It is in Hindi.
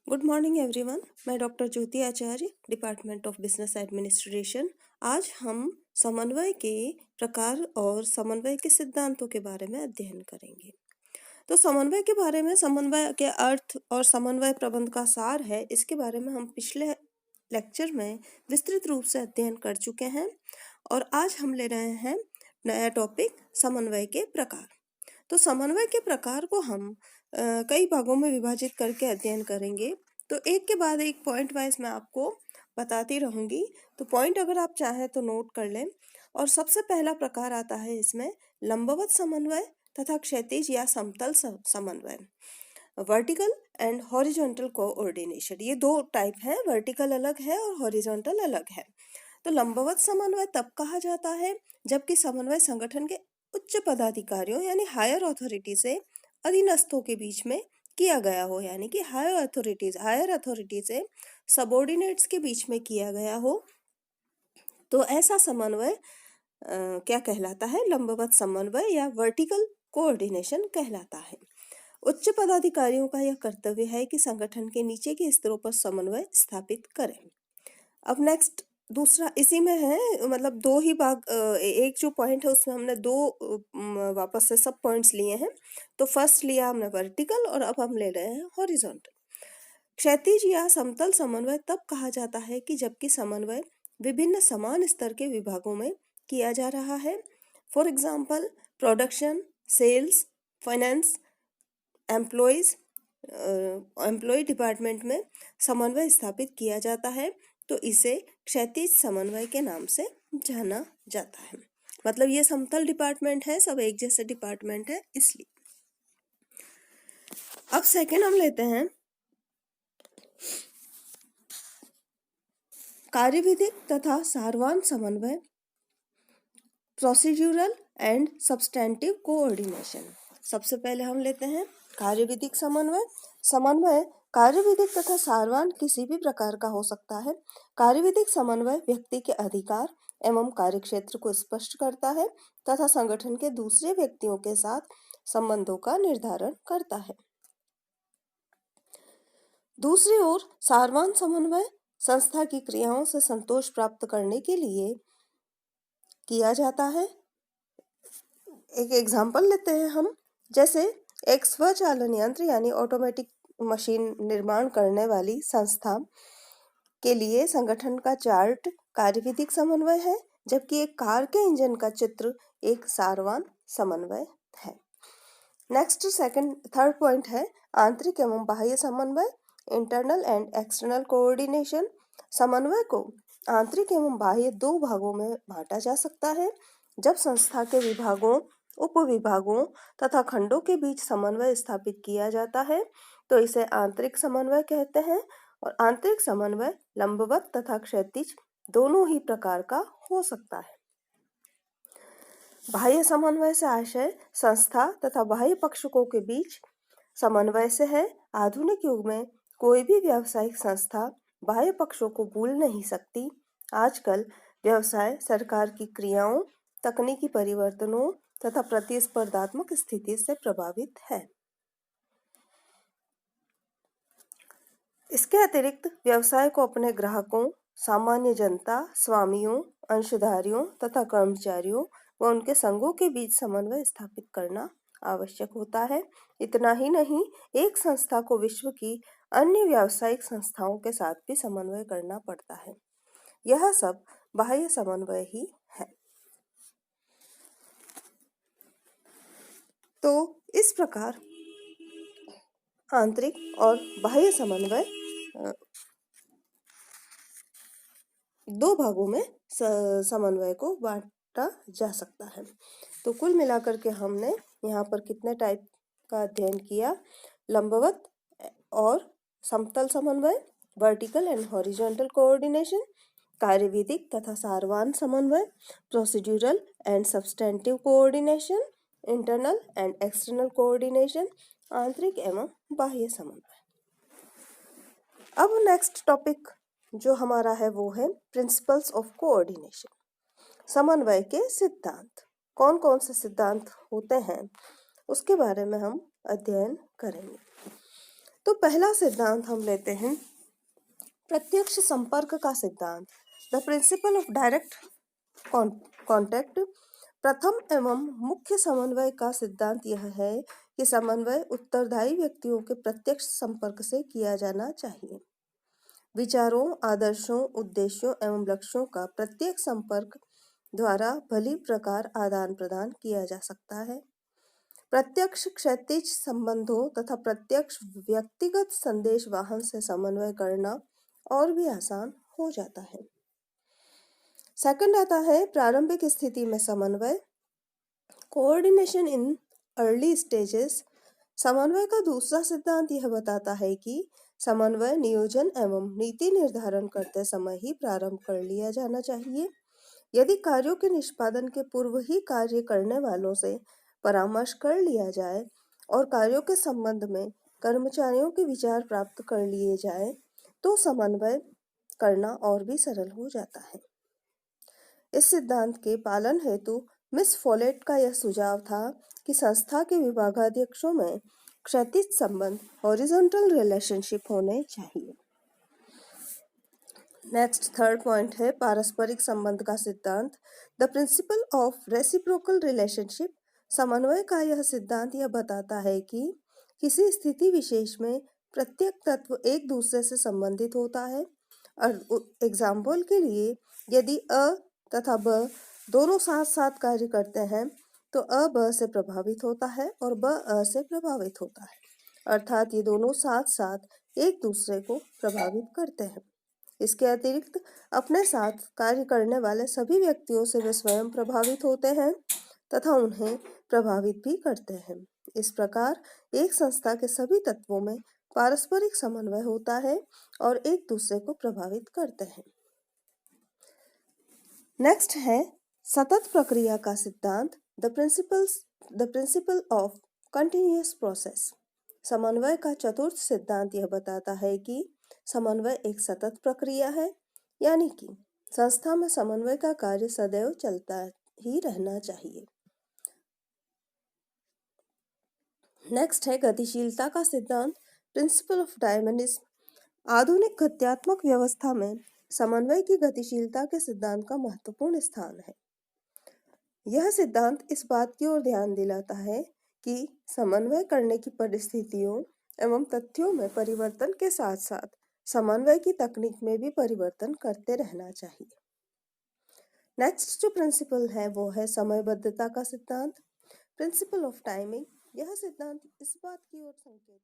Good morning everyone. मैं doctor Jyoti Acharya, department of business administration. आज हम समन्वय के प्रकार और समन्वय के सिद्धांतों के बारे में अध्ययन करेंगे। तो समन्वय के बारे में, समन्वय के अर्थ और समन्वय प्रबंध का सार है, इसके बारे में हम पिछले लेक्चर में विस्तृत रूप से अध्ययन कर चुके हैं और आज हम ले रहे हैं नया टॉपिक, समन्वय के प्रकार। तो समन्वय के प्रकार को हम कई भागों में विभाजित करके अध्ययन करेंगे। तो एक के बाद एक पॉइंट वाइज मैं आपको बताती रहूंगी, तो पॉइंट अगर आप चाहें तो नोट कर लें। और सबसे पहला प्रकार आता है इसमें लंबवत समन्वय तथा क्षैतिज या समतल समन्वय, वर्टिकल एंड हॉरिजॉन्टल कोऑर्डिनेशन। ये दो टाइप है, वर्टिकल अलग है और हॉरिजॉन्टल अलग है। तो लंबवत समन्वय तब कहा जाता है जबकि समन्वय संगठन के उच्च पदाधिकारियों यानी हायर अथॉरिटी से अधीनस्थों के बीच में किया गया हो, यानी कि हायर अथॉरिटी से सबऑर्डिनेट्स के बीच में किया गया हो। तो ऐसा समन्वय क्या कहलाता है? लंबवत समन्वय या वर्टिकल कोऑर्डिनेशन कहलाता है। उच्च पदाधिकारियों का यह कर्तव्य है कि संगठन के नीचे के स्तरों पर समन्वय स्थापित करें। अब नेक्स्ट दूसरा इसी में है, मतलब दो ही भाग, एक जो पॉइंट है उसमें हमने दो वापस से सब पॉइंट्स लिए हैं। तो फर्स्ट लिया हमने वर्टिकल और अब हम ले रहे हैं हॉरिजॉन्टल। क्षैतिज या समतल समन्वय तब कहा जाता है कि जबकि समन्वय विभिन्न समान स्तर के विभागों में किया जा रहा है। For example production, sales, finance, employ department में समन्वय स्थापित किया जाता है, तो इसे क्षैतिज समन्वय के नाम से जाना जाता है। मतलब ये समतल डिपार्टमेंट है, सब एक जैसे डिपार्टमेंट है इसलिए। अब सेकंड हम लेते हैं कार्यविधिक तथा सारवान समन्वय, प्रोसीड्यूरल एंड सब्सटेंटिव कोऑर्डिनेशन। सबसे पहले हम लेते हैं कार्यविधिक समन्वय। समन्वय कार्यविधिक तथा सारवान किसी भी प्रकार का हो सकता है। कार्यविधिक समन्वय व्यक्ति के अधिकार एवं कार्यक्षेत्र को स्पष्ट करता है तथा संगठन के दूसरे व्यक्तियों के साथ संबंधों का निर्धारण करता है। दूसरी ओर सारवान समन्वय संस्था की क्रियाओं से संतोष प्राप्त करने के लिए किया जाता है। एक एग्जाम्पल लेते हैं हम, जैसे एक स्वचालन यंत्र यानी ऑटोमेटिक मशीन निर्माण करने वाली संस्था के लिए संगठन का चार्ट कार्यविधिक समन्वय है, जबकि एक कार के इंजन का चित्र एक सारवान समन्वय है। नेक्स्ट थर्ड पॉइंट है आंतरिक एवं बाह्य समन्वय, इंटरनल एंड एक्सटर्नल कोऑर्डिनेशन। समन्वय को आंतरिक एवं बाह्य दो भागों में बांटा जा सकता है। जब संस्था के विभागों, उपविभागों तथा खंडों के बीच समन्वय स्थापित किया जाता है तो इसे आंतरिक समन्वय कहते हैं। और आंतरिक समन्वय लंबवत तथा क्षैतिज दोनों ही प्रकार का हो सकता है। बाह्य समन्वय से आशय संस्था तथा बाह्य पक्षों के बीच समन्वय से है। आधुनिक युग में कोई भी व्यावसायिक संस्था बाह्य पक्षों को भूल नहीं सकती। आजकल व्यवसाय सरकार की क्रियाओं, तकनीकी परिवर्तनों तथा प्रतिस्पर्धात्मक स्थिति से प्रभावित है। इसके अतिरिक्त व्यवसाय को अपने ग्राहकों, सामान्य जनता, स्वामियों, अंशधारियों तथा कर्मचारियों व उनके संघों के बीच समन्वय स्थापित करना आवश्यक होता है। इतना ही नहीं, एक संस्था को विश्व की अन्य व्यावसायिक संस्थाओं के साथ भी समन्वय करना पड़ता है। यह सब बाह्य समन्वय ही है। तो इस प्रकार आंतरिक और बाह्य समन्वय दो भागों में समन्वय को बांटा जा सकता है। तो कुल मिलाकर के हमने यहाँ पर कितने टाइप का अध्ययन किया? लंबवत और समतल समन्वय, वर्टिकल एंड हॉरिजॉन्टल कोऑर्डिनेशन, कार्यविधिक तथा सारवान समन्वय, procedural and substantive coordination, internal and external coordination, आंतरिक एवं बाह्य समन्वय। अब नेक्स्ट टॉपिक जो हमारा है वो है प्रिंसिपल्स ऑफ कोऑर्डिनेशन, समन्वय के सिद्धांत। कौन कौन से सिद्धांत होते हैं उसके बारे में हम अध्ययन करेंगे। तो पहला सिद्धांत हम लेते हैं प्रत्यक्ष संपर्क का सिद्धांत, the principle of direct contact. प्रथम एवं मुख्य समन्वय का सिद्धांत यह है कि समन्वय उत्तरदायी व्यक्तियों के प्रत्यक्ष संपर्क से किया जाना चाहिए। विचारों, आदर्शों, उद्देश्यों एवं लक्ष्यों का प्रत्यक्ष संपर्क द्वारा भली प्रकार आदान प्रदान किया जा सकता है। प्रत्यक्ष क्षैतिज संबंधों तथा प्रत्यक्ष व्यक्तिगत संदेश वाहन से समन्वय करना और भी आसान हो जाता है। सेकंड आता है प्रारंभिक स्थिति में समन्वय, कोऑर्डिनेशन इन अर्ली स्टेजेस। समन्वय का दूसरा सिद्धांत यह बताता है कि समन्वय नियोजन एवं नीति निर्धारण करते समय ही प्रारंभ कर लिया जाना चाहिए। यदि कार्यों के निष्पादन के पूर्व ही कार्य करने वालों से परामर्श कर लिया जाए और कार्यों के संबंध में कर्मचारियों के विचार प्राप्त कर लिए जाए तो समन्वय करना और भी सरल हो जाता है। इस सिद्धांत के पालन हेतु मिस फॉलेट का यह सुझाव था कि संस्था के विभागाध्यक्षों में क्षैतिज संबंध हॉरिजॉन्टल रिलेशनशिप होने चाहिए। नेक्स्ट थर्ड पॉइंट है पारस्परिक संबंध का सिद्धांत, the principle of reciprocal relationship. समन्वय का यह सिद्धांत यह बताता है कि किसी स्थिति विशेष में प्रत्येक तत्व एक दूसरे से संबंधित होता है। और एग्जाम्पल के लिए यदि अ तथा ब दोनों साथ साथ कार्य करते हैं तो अ ब से प्रभावित होता है और ब अ से प्रभावित होता है, अर्थात ये दोनों साथ साथ एक दूसरे को प्रभावित करते हैं। इसके अतिरिक्त अपने साथ कार्य करने वाले सभी व्यक्तियों से वे स्वयं प्रभावित होते हैं तथा उन्हें प्रभावित भी करते हैं। इस प्रकार एक संस्था के सभी तत्वों में पारस्परिक समन्वय होता है और एक दूसरे को प्रभावित करते हैं। नेक्स्ट है सतत प्रक्रिया का सिद्धांत, the principle of continuous process. समन्वय का चतुर्थ सिद्धांत यह बताता है कि समन्वय एक सतत प्रक्रिया है, यानी कि संस्था में समन्वय का कार्य सदैव चलता ही रहना चाहिए। नेक्स्ट है गतिशीलता का सिद्धांत, प्रिंसिपल ऑफ डायनामिज्म। आधुनिक गत्यात्मक व्यवस्था में समन्वय की गतिशीलता के सिद्धांत का महत्वपूर्ण स्थान है। यह सिद्धांत इस बात की ओर ध्यान दिलाता है कि समन्वय करने की परिस्थितियों एवं तथ्यों में परिवर्तन के साथ साथ समन्वय की तकनीक में भी परिवर्तन करते रहना चाहिए। नेक्स्ट जो प्रिंसिपल है वो है समयबद्धता का सिद्धांत, प्रिंसिपल ऑफ टाइमिंग। यह सिद्धांत इस बात की ओर संकेत